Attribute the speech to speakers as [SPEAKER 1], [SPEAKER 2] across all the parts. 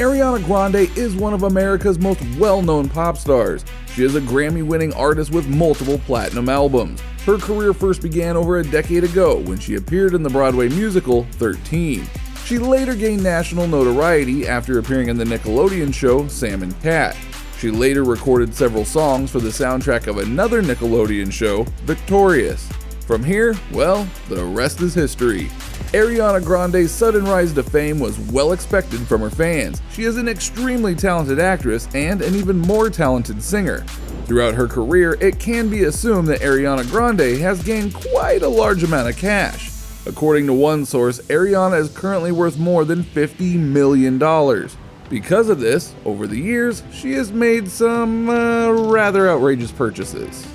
[SPEAKER 1] Ariana Grande is one of America's most well-known pop stars. She is a Grammy-winning artist with multiple platinum albums. Her career first began over a decade ago when she appeared in the Broadway musical 13. She later gained national notoriety after appearing in the Nickelodeon show Sam and Cat. She later recorded several songs for the soundtrack of another Nickelodeon show, Victorious. From here, well, the rest is history. Ariana Grande's sudden rise to fame was well expected from her fans. She is an extremely talented actress and an even more talented singer. Throughout her career, it can be assumed that Ariana Grande has gained quite a large amount of cash. According to one source, Ariana is currently worth more than $50 million. Because of this, over the years, she has made some rather outrageous purchases.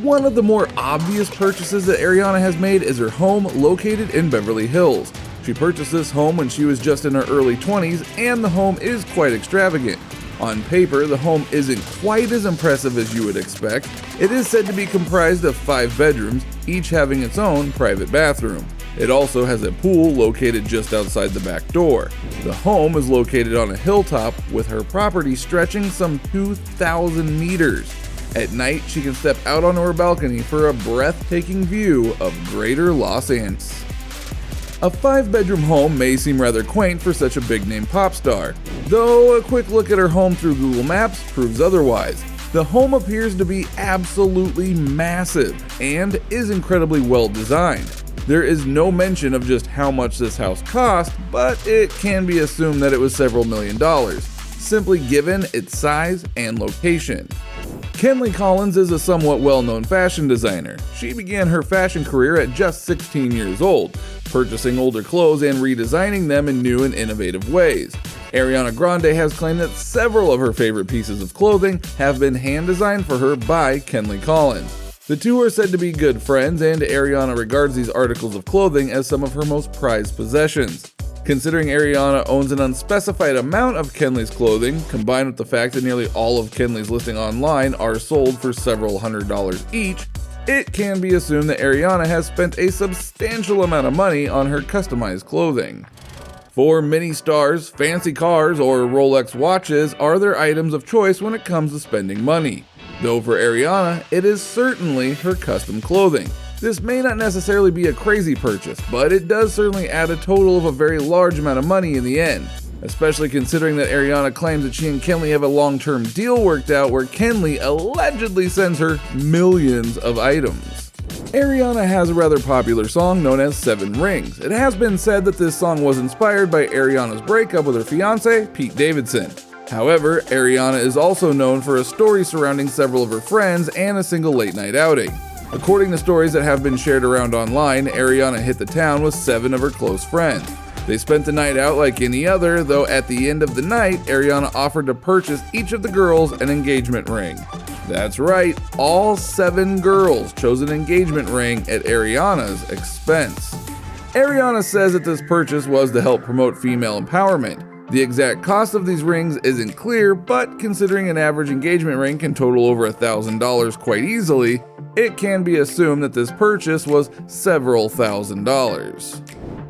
[SPEAKER 1] One of the more obvious purchases that Ariana has made is her home located in Beverly Hills. She purchased this home when she was just in her early 20s, and the home is quite extravagant. On paper, the home isn't quite as impressive as you would expect. It is said to be comprised of 5 bedrooms, each having its own private bathroom. It also has a pool located just outside the back door. The home is located on a hilltop with her property stretching some 2,000 meters. At night, she can step out onto her balcony for a breathtaking view of greater Los Angeles. A 5-bedroom home may seem rather quaint for such a big-name pop star, though a quick look at her home through Google Maps proves otherwise. The home appears to be absolutely massive and is incredibly well designed. There is no mention of just how much this house cost, but it can be assumed that it was several $1,000,000, simply given its size and location. Kenley Collins is a somewhat well-known fashion designer. She began her fashion career at just 16 years old, purchasing older clothes and redesigning them in new and innovative ways. Ariana Grande has claimed that several of her favorite pieces of clothing have been hand-designed for her by Kenley Collins. The two are said to be good friends, and Ariana regards these articles of clothing as some of her most prized possessions. Considering Ariana owns an unspecified amount of Kenley's clothing, combined with the fact that nearly all of Kenley's listing online are sold for several $100s each, it can be assumed that Ariana has spent a substantial amount of money on her customized clothing. For many stars, fancy cars or Rolex watches are their items of choice when it comes to spending money. Though for Ariana, it is certainly her custom clothing. This may not necessarily be a crazy purchase, but it does certainly add a total of a very large amount of money in the end, especially considering that Ariana claims that she and Kenley have a long-term deal worked out where Kenley allegedly sends her millions of items. Ariana has a rather popular song known as 7 Rings. It has been said that this song was inspired by Ariana's breakup with her fiancé, Pete Davidson. However, Ariana is also known for a story surrounding several of her friends and a single late-night outing. According to stories that have been shared around online, Ariana hit the town with 7 of her close friends. They spent the night out like any other, though at the end of the night, Ariana offered to purchase each of the girls an engagement ring. That's right, all 7 girls chose an engagement ring at Ariana's expense. Ariana says that this purchase was to help promote female empowerment. The exact cost of these rings isn't clear, but considering an average engagement ring can total over $1,000 quite easily, it can be assumed that this purchase was several $1,000s.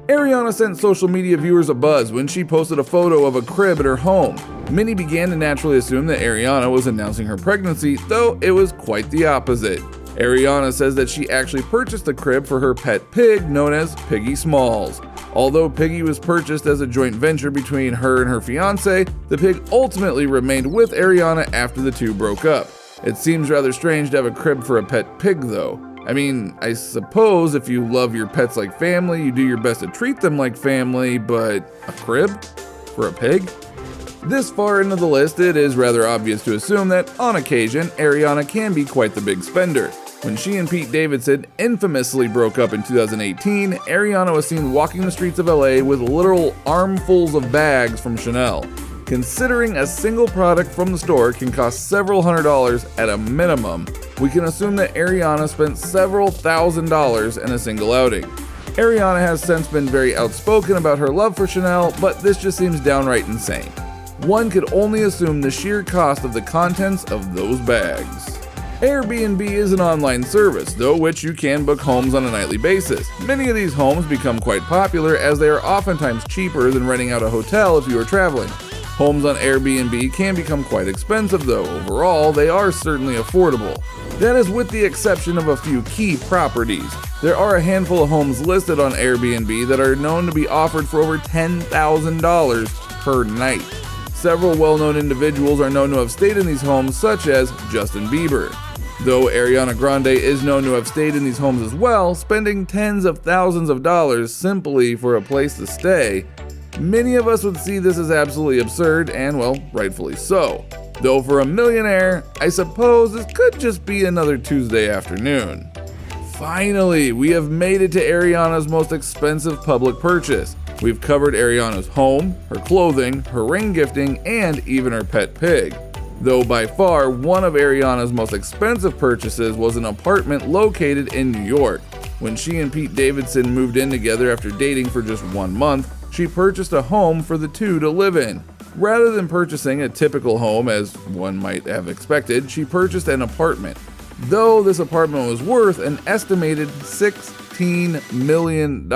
[SPEAKER 1] Ariana sent social media viewers a buzz when she posted a photo of a crib at her home. Many began to naturally assume that Ariana was announcing her pregnancy, though it was quite the opposite. Ariana says that she actually purchased the crib for her pet pig known as Piggy Smalls. Although Piggy was purchased as a joint venture between her and her fiancé, the pig ultimately remained with Ariana after the two broke up. It seems rather strange to have a crib for a pet pig though. I mean, I suppose if you love your pets like family, you do your best to treat them like family, but a crib for a pig? This far into the list, it is rather obvious to assume that, on occasion, Ariana can be quite the big spender. When she and Pete Davidson infamously broke up in 2018, Ariana was seen walking the streets of LA with literal armfuls of bags from Chanel. Considering a single product from the store can cost several $100s at a minimum, we can assume that Ariana spent several $1,000s in a single outing. Ariana has since been very outspoken about her love for Chanel, but this just seems downright insane. One could only assume the sheer cost of the contents of those bags. Airbnb is an online service, though which you can book homes on a nightly basis. Many of these homes become quite popular as they are oftentimes cheaper than renting out a hotel if you are traveling. Homes on Airbnb can become quite expensive though. Overall, they are certainly affordable. That is with the exception of a few key properties. There are a handful of homes listed on Airbnb that are known to be offered for over $10,000 per night. Several well-known individuals are known to have stayed in these homes, such as Justin Bieber. Though Ariana Grande is known to have stayed in these homes as well, spending tens of thousands of dollars simply for a place to stay, many of us would see this as absolutely absurd, and well, rightfully so. Though for a millionaire, I suppose this could just be another Tuesday afternoon. Finally, we have made it to Ariana's most expensive public purchase. We've covered Ariana's home, her clothing, her ring gifting, and even her pet pig. Though by far one of Ariana's most expensive purchases was an apartment located in New York. When she and Pete Davidson moved in together after dating for just 1 month, she purchased a home for the two to live in. Rather than purchasing a typical home as one might have expected, she purchased an apartment. Though this apartment was worth an estimated $16 million.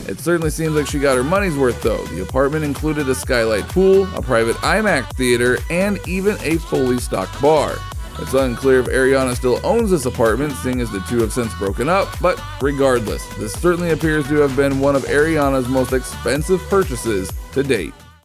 [SPEAKER 1] It certainly seems like she got her money's worth though. The apartment included a skylight pool, a private IMAX theater, and even a fully stocked bar. It's unclear if Ariana still owns this apartment, seeing as the two have since broken up, but regardless, this certainly appears to have been one of Ariana's most expensive purchases to date.